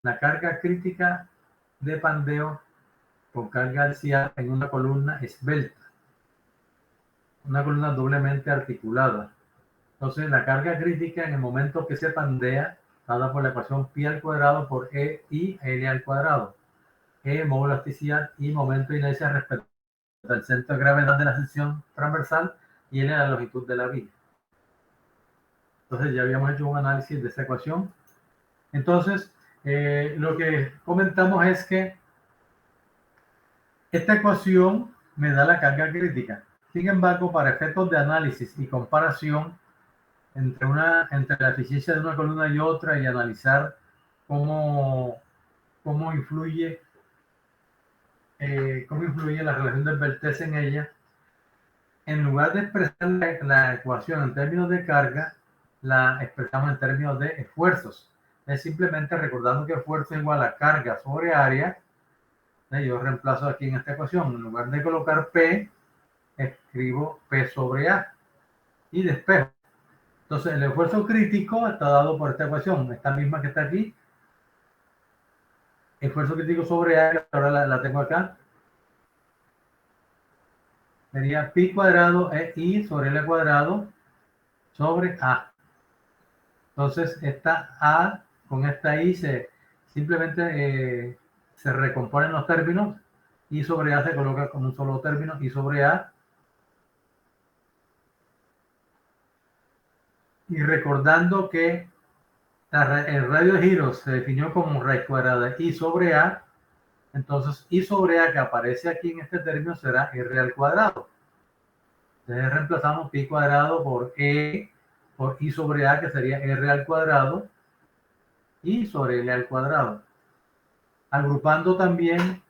la carga crítica de pandeo con carga axial en una columna esbelta, una columna doblemente articulada. Entonces, la carga crítica en el momento que se pandea, dada por la ecuación pi al cuadrado por E y L al cuadrado. E, módulo de elasticidad, y momento de inercia respecto al centro de gravedad de la sección transversal, y L la longitud de la vía. Entonces, ya habíamos hecho un análisis de esa ecuación. Entonces, lo que comentamos es que esta ecuación me da la carga crítica. Sin embargo, para efectos de análisis y comparación entre la eficiencia de una columna y otra, y analizar cómo influye la relación del Beltès en ella, en lugar de expresar la ecuación en términos de carga, la expresamos en términos de esfuerzos. Es simplemente recordando que esfuerzo es igual a carga sobre área. Yo reemplazo aquí en esta ecuación, en lugar de colocar P, escribo P sobre A y despejo. Entonces, el esfuerzo crítico está dado por esta ecuación, esta misma que está aquí. Esfuerzo crítico sobre A, que ahora la tengo acá. Sería pi cuadrado e I sobre L cuadrado sobre A. Entonces, esta A con esta I simplemente se recomponen los términos. I sobre A se coloca como un solo término, I sobre A. Y recordando que el radio de giro se definió como raíz cuadrada de I sobre A, entonces I sobre A que aparece aquí en este término será R al cuadrado. Entonces reemplazamos pi cuadrado por E por I sobre A, que sería R al cuadrado, I sobre L al cuadrado. Agrupando también,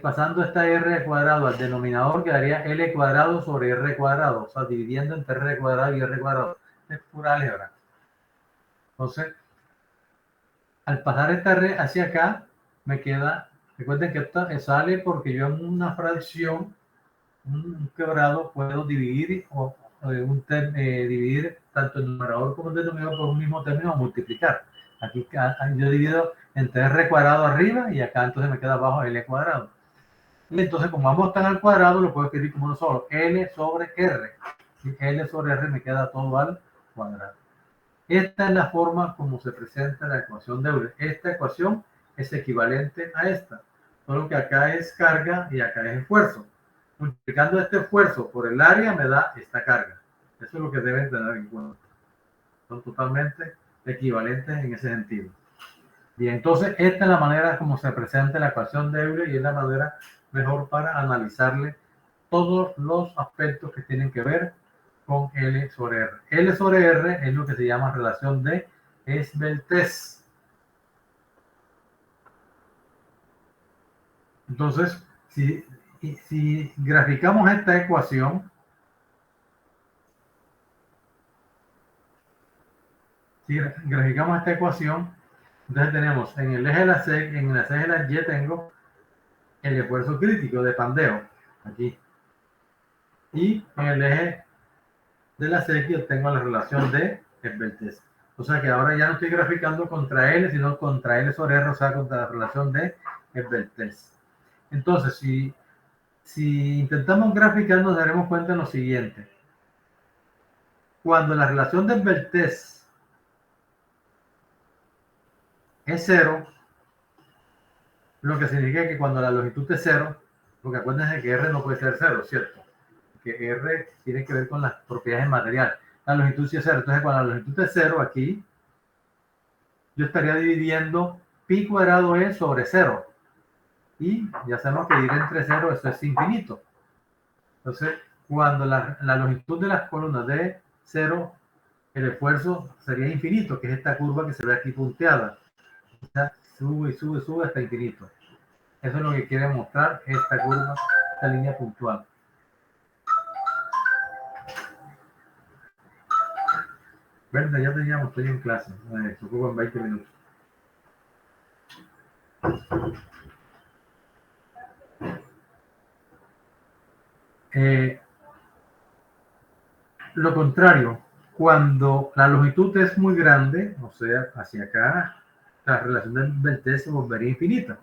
pasando esta R al cuadrado al denominador, quedaría L cuadrado sobre R cuadrado, o sea, dividiendo entre R cuadrado y R cuadrado. Es pura álgebra. Entonces, al pasar esta R hacia acá, me queda, recuerden que esto sale porque yo en una fracción, un quebrado, puedo dividir dividir tanto el numerador como el denominador por un mismo término o multiplicar. Aquí yo divido entre R cuadrado arriba y acá entonces me queda abajo L cuadrado. Y entonces, como ambos están al cuadrado, lo puedo escribir como uno solo, L sobre R. Y L sobre R me queda todo al cuadrado. Esta es la forma como se presenta la ecuación de Euler. Esta ecuación es equivalente a esta, solo que acá es carga y acá es esfuerzo. Multiplicando este esfuerzo por el área me da esta carga. Eso es lo que deben tener en cuenta. Son totalmente equivalentes en ese sentido. Bien, entonces esta es la manera como se presenta la ecuación de Euler, y es la manera mejor para analizarle todos los aspectos que tienen que ver con L sobre R. L sobre R es lo que se llama relación de Esbeltès. Entonces, si graficamos esta ecuación, entonces tenemos en el eje de la C, en el eje de la Y tengo el esfuerzo crítico de pandeo, aquí. Y en el eje de la C obtengo la relación de Esbeltès. O sea que ahora ya no estoy graficando contra L, sino contra L sobre R, o sea, contra la relación de Esbeltès. Entonces, si intentamos graficar, nos daremos cuenta de lo siguiente. Cuando la relación de Esbeltès es cero, lo que significa que cuando la longitud es cero, porque acuérdense que R no puede ser cero, ¿cierto? Que R tiene que ver con las propiedades materiales. La longitud sí es cero. Entonces, cuando la longitud es cero aquí, yo estaría dividiendo pi cuadrado E sobre cero. Y ya sabemos que dividir entre cero, eso es infinito. Entonces, cuando la longitud de las columnas de cero, el esfuerzo sería infinito, que es esta curva que se ve aquí punteada. O sea, sube y sube, sube hasta infinito. Eso es lo que quiere mostrar esta curva, esta línea puntual. Verdad, ya teníamos, estoy en clase, se ocupa en 20 minutos. Lo contrario, Cuando la longitud es muy grande, o sea, hacia acá, la relación del Beltré se volvería infinita,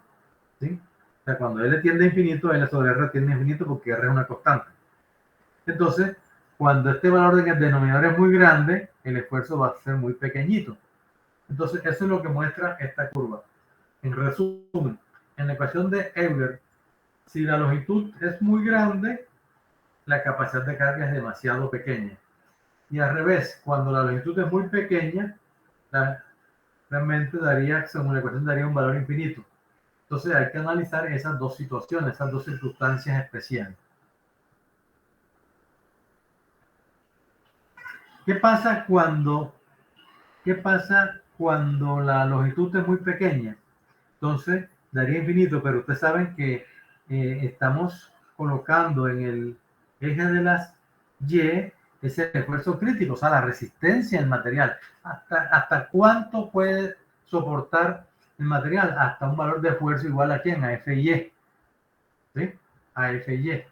¿sí? O sea, cuando L tiende a infinito, L sobre R tiende a infinito porque R es una constante. Entonces, cuando este valor del denominador es muy grande, el esfuerzo va a ser muy pequeñito. Entonces, eso es lo que muestra esta curva. En resumen, en la ecuación de Euler, si la longitud es muy grande, la capacidad de carga es demasiado pequeña. Y al revés, cuando la longitud es muy pequeña, realmente daría, según la ecuación, daría un valor infinito. Entonces hay que analizar esas dos situaciones, esas dos circunstancias especiales. ¿Qué pasa cuando la longitud es muy pequeña? Entonces daría infinito, pero ustedes saben que estamos colocando en el eje de las Y ese esfuerzo crítico, o sea, la resistencia del material. ¿Hasta cuánto puede soportar el material? Hasta un valor de esfuerzo igual a quién, a FY. ¿Sí? A FY.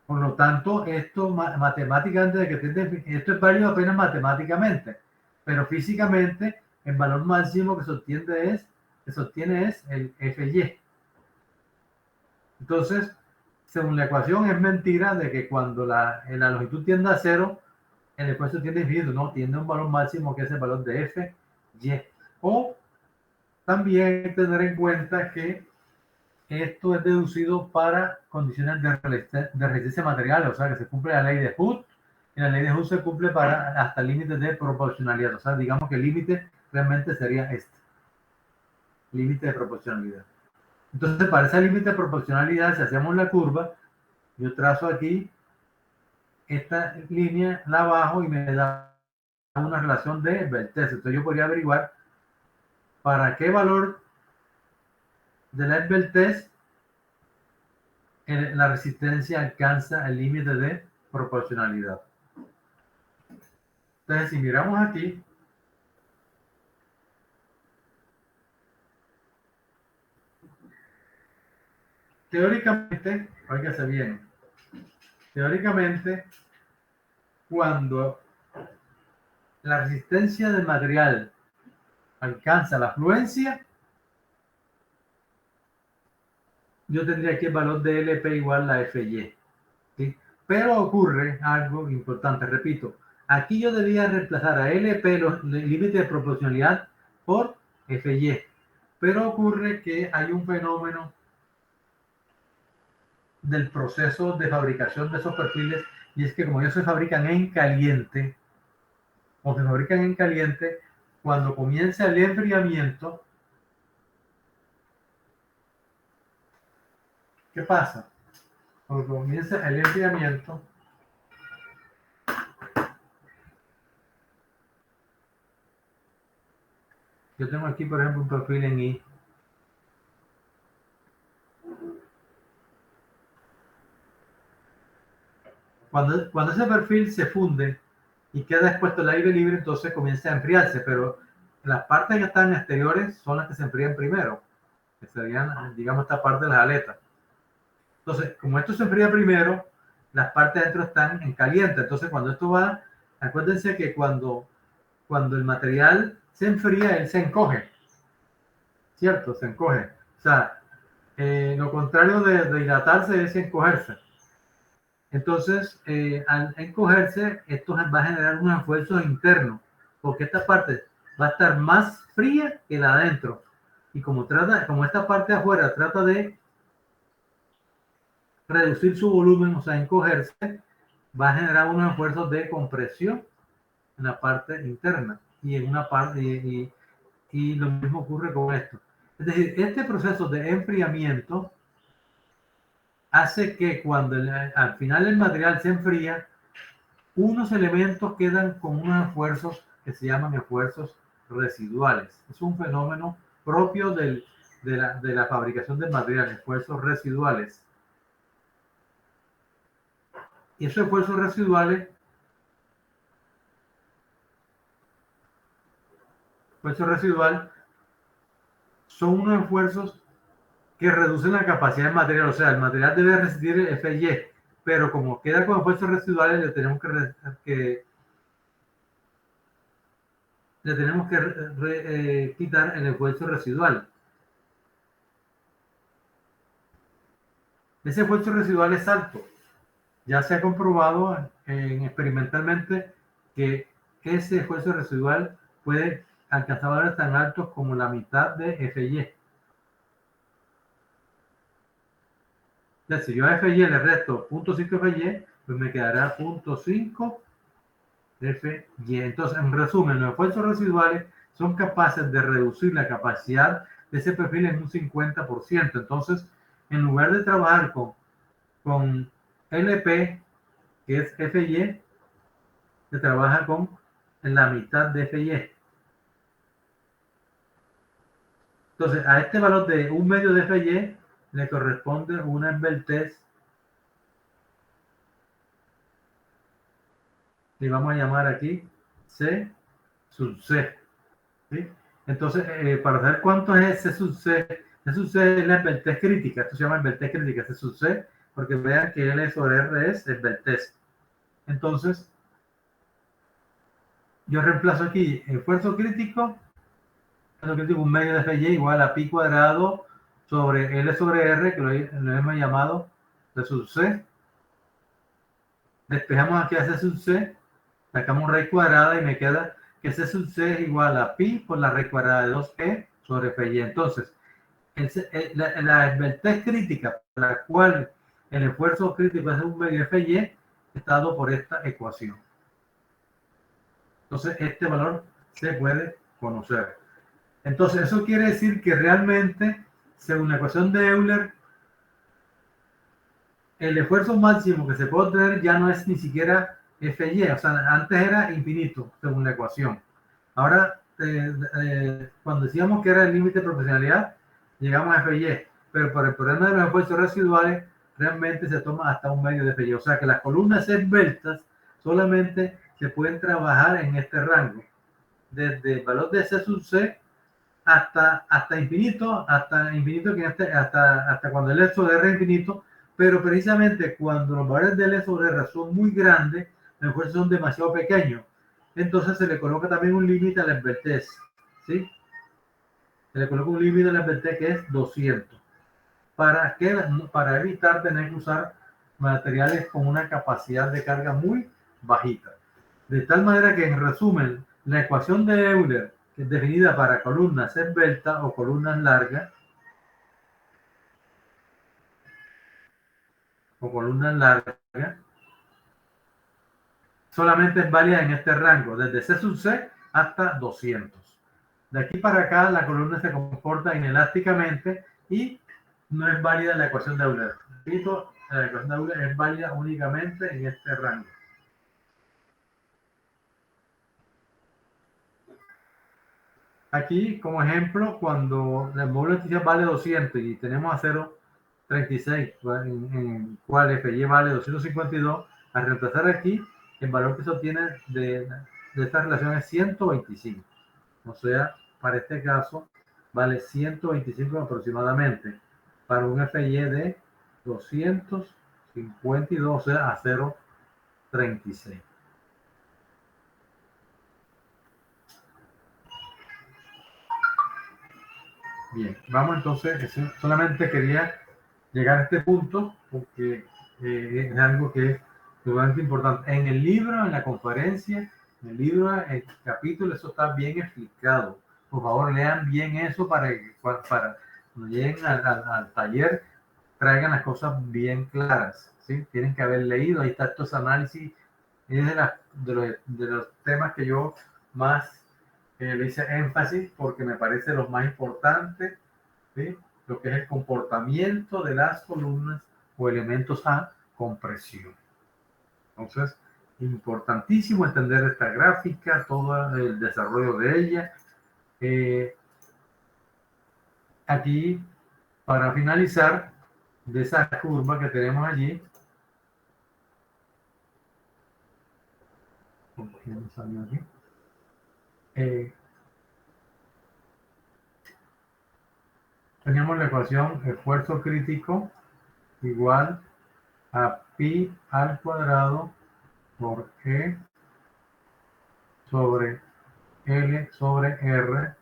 Por lo tanto, esto matemáticamente, esto es válido apenas matemáticamente, pero físicamente el valor máximo que se obtiene es el FY. Entonces, según la ecuación, es mentira de que cuando la longitud tiende a cero, el esfuerzo tiende a infinito, no, tiende a un valor máximo que es el valor de FY. O también hay que tener en cuenta que esto es deducido para condiciones de resistencia material, o sea que se cumple la ley de Hooke, y la ley de Hooke se cumple para hasta límites de proporcionalidad, o sea, digamos que el límite realmente sería este, límite de proporcionalidad. Entonces, para ese límite de proporcionalidad, si hacemos la curva, yo trazo aquí esta línea, la bajo y me da una relación de Beltré. Entonces, yo podría averiguar para qué valor de la Beltré la resistencia alcanza el límite de proporcionalidad. Entonces, si miramos aquí, teóricamente, óigase bien, teóricamente, cuando la resistencia del material alcanza la fluencia, yo tendría aquí el valor de LP igual a FY. ¿Sí? Pero ocurre algo importante, repito, aquí yo debía reemplazar a LP, el límite de proporcionalidad, por FY. Pero ocurre que hay un fenómeno del proceso de fabricación de esos perfiles, y es que como ellos se fabrican en caliente, cuando comienza el enfriamiento, ¿qué pasa? Cuando comienza el enfriamiento, yo tengo aquí, por ejemplo, un perfil en I. Cuando ese perfil se funde y queda expuesto al aire libre, entonces comienza a enfriarse, pero las partes que están exteriores son las que se enfrían primero, que serían, digamos, esta parte de las aletas. Entonces, como esto se enfría primero, las partes dentro están en caliente. Entonces, cuando esto va, acuérdense que cuando el material se enfría, él se encoge, ¿cierto? Se encoge. O sea, lo contrario de hidratarse es encogerse. Entonces, al encogerse, esto va a generar unos esfuerzos internos, porque esta parte va a estar más fría que la de adentro. Y como esta parte de afuera trata de reducir su volumen, o sea, encogerse, va a generar unos esfuerzos de compresión en la parte interna y en una parte, y lo mismo ocurre con esto. Es decir, este proceso de enfriamiento hace que cuando al final el material se enfría, unos elementos quedan con unos esfuerzos que se llaman esfuerzos residuales. Es un fenómeno propio de la fabricación del material, esfuerzos residuales. Y esos esfuerzos residuales, esfuerzo residual, son unos esfuerzos que reducen la capacidad del material. O sea, el material debe resistir FY, pero como queda con esfuerzos residuales, le tenemos que le tenemos que quitar el esfuerzo residual. Ese esfuerzo residual es alto. Ya se ha comprobado experimentalmente que ese esfuerzo residual puede alcanzar valores tan altos como la mitad de FY. Entonces, si yo a FY le resto 0.5 FY, pues me quedará 0.5 FY. Entonces, en resumen, los esfuerzos residuales son capaces de reducir la capacidad de ese perfil en un 50%. Entonces, en lugar de trabajar con LP, que es FY, se trabaja con la mitad de FY. Entonces, a este valor de un medio de FY le corresponde una envertez, y vamos a llamar aquí C sub C. ¿Sí? Entonces, para saber cuánto es C sub C, C sub C es la envertez crítica. Esto se llama envertez crítica, C sub C, porque vean que L sobre R es envertez. Entonces, yo reemplazo aquí esfuerzo crítico, un medio de FY igual a pi cuadrado sobre L sobre R, que lo hemos llamado C sub C. Despejamos aquí a C sub C, sacamos raíz cuadrada y me queda que C sub C es igual a pi por la raíz cuadrada de 2e sobre FY. Entonces, la esbeltez crítica, por la cual el esfuerzo crítico es un medio FY, está dado por esta ecuación. Entonces, este valor se puede conocer. Entonces, eso quiere decir que realmente, según la ecuación de Euler, el esfuerzo máximo que se puede obtener ya no es ni siquiera FY, o sea, antes era infinito, según la ecuación. Ahora, cuando decíamos que era el límite de proporcionalidad, llegamos a FY, pero por el problema de los esfuerzos residuales, realmente se toma hasta un medio de FY. O sea que las columnas esbeltas solamente se pueden trabajar en este rango, desde el valor de C sub C hasta infinito, hasta cuando el E sobre R es infinito, pero precisamente cuando los valores del E sobre R son muy grandes, los esfuerzos son demasiado pequeños. Entonces se le coloca también un límite a la envertez, ¿sí? Se le coloca un límite a la envertez que es 200. Para evitar tener que usar materiales con una capacidad de carga muy bajita. De tal manera que, en resumen, la ecuación de Euler, que es definida para columnas esbeltas o columnas largas, solamente es válida en este rango, desde C sub C hasta 200. De aquí para acá, la columna se comporta inelásticamente y no es válida la ecuación de Euler. Repito, la ecuación de Euler es válida únicamente en este rango. Aquí, como ejemplo, cuando el módulo de electricidad vale 200 y tenemos a 0,36, en cual FY vale 252, al reemplazar aquí, el valor que se obtiene de esta relación es 125. O sea, para este caso, vale 125 aproximadamente, para un FY de 252, o sea, a 0,36. Bien, vamos entonces, solamente quería llegar a este punto porque es algo que es sumamente importante. En el libro, en la conferencia, en el libro, en el capítulo, eso está bien explicado. Por favor, lean bien eso para cuando lleguen al taller, traigan las cosas bien claras, ¿sí? Tienen que haber leído, ahí está estos análisis, es de los temas que yo más le hice énfasis porque me parece los más importantes, ¿sí? Lo que es el comportamiento de las columnas o elementos a compresión. Entonces, importantísimo entender esta gráfica, todo el desarrollo de ella. Aquí, para finalizar, de esa curva que tenemos allí, teníamos la ecuación esfuerzo crítico igual a pi al cuadrado por E sobre L sobre R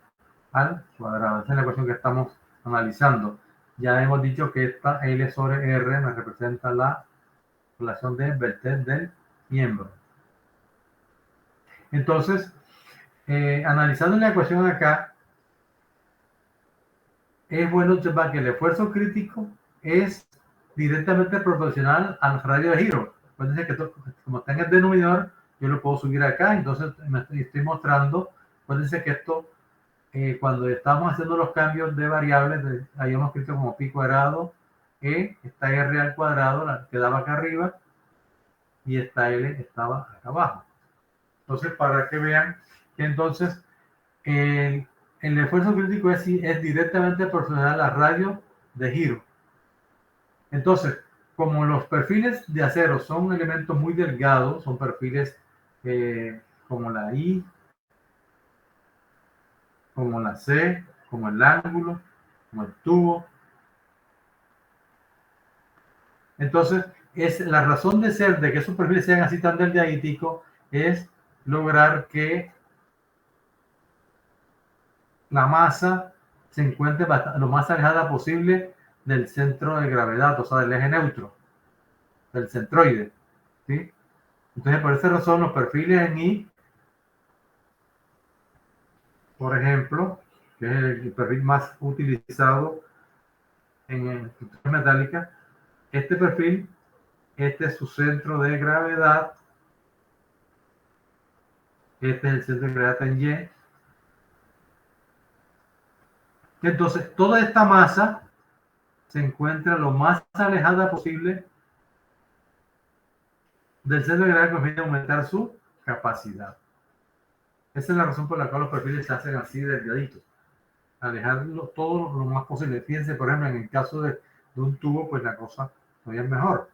al cuadrado. Esa es la ecuación que estamos analizando. Ya hemos dicho que esta L sobre R me representa la relación de vertez del miembro. Entonces, analizando la ecuación acá, es bueno observar que el esfuerzo crítico es directamente proporcional al radio de giro. Acuérdense que como está en el denominador, yo lo puedo subir acá, entonces estoy mostrando, acuérdense que esto, cuando estamos haciendo los cambios de variables, habíamos escrito como pi cuadrado, esta r al cuadrado, la quedaba acá arriba, y esta L estaba acá abajo. Entonces, para que vean que entonces el esfuerzo crítico es directamente proporcional al radio de giro. Entonces, como los perfiles de acero son elementos muy delgados, son perfiles como la I, como la C, como el ángulo, como el tubo. Entonces, es la razón de ser de que esos perfiles sean así tan delgaditos es lograr que la masa se encuentre lo más alejada posible del centro de gravedad, o sea, del eje neutro, del centroide, ¿sí? Entonces, por esa razón, los perfiles en I, por ejemplo, que es el perfil más utilizado en estructuras metálicas, este perfil, este es su centro de gravedad, este es el centro de gravedad en Y. Entonces, toda esta masa se encuentra lo más alejada posible del centro de gravedad, que permite aumentar su capacidad. Esa es la razón por la cual los perfiles se hacen así delgaditos. Alejarlo todo lo más posible. Fíjense, por ejemplo, en el caso de un tubo, pues la cosa todavía es mejor.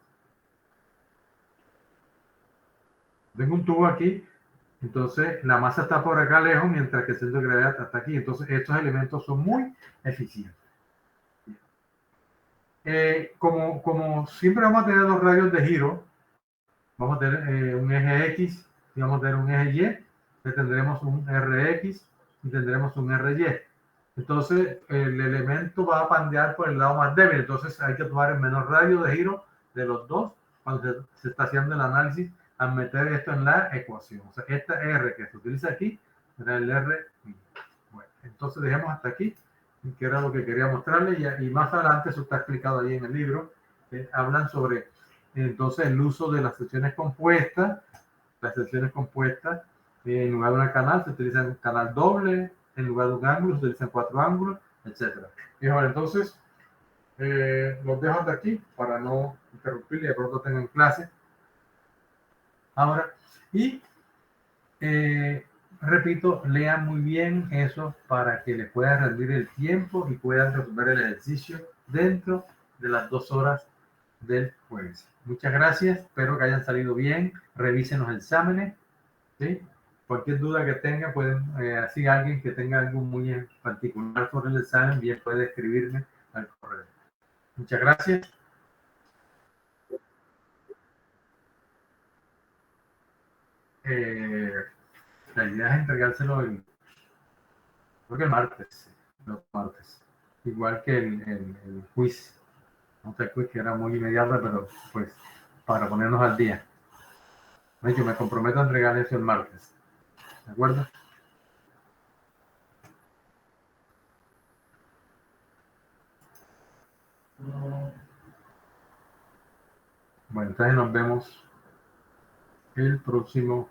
Tengo un tubo aquí, entonces la masa está por acá lejos, mientras que el centro de gravedad está aquí. Entonces, estos elementos son muy eficientes. Como siempre vamos a tener dos radios de giro, vamos a tener un eje X y vamos a tener un eje Y, tendremos un RX y tendremos un RY. Entonces, el elemento va a pandear por el lado más débil. Entonces, hay que tomar el menor radio de giro de los dos cuando se está haciendo el análisis al meter esto en la ecuación. O sea, esta R que se utiliza aquí será el R. Bueno, entonces dejemos hasta aquí, que era lo que quería mostrarles. Y más adelante, eso está explicado ahí en el libro. Hablan sobre entonces el uso de las secciones compuestas. Las secciones compuestas, en lugar de una canal, se utiliza un canal doble, en lugar de un ángulo, se utilizan 4 ángulos, etc. Y bueno, entonces, los dejo hasta aquí para no interrumpir y de pronto tengan clase ahora. Y repito, lean muy bien eso para que les pueda rendir el tiempo y puedan resolver el ejercicio dentro de las 2 horas del jueves. Muchas gracias, espero que hayan salido bien, revisen los exámenes, ¿sí? Cualquier duda que tengan, pueden, así alguien que tenga algo muy en particular sobre el examen, bien puede escribirme al correo. Muchas gracias. La idea es entregárselo creo que el martes, los martes. Igual que el quiz. No sé, el quiz que era muy inmediato, pero pues para ponernos al día. Yo me comprometo a entregar eso el martes. ¿De acuerdo? Bueno, entonces nos vemos el próximo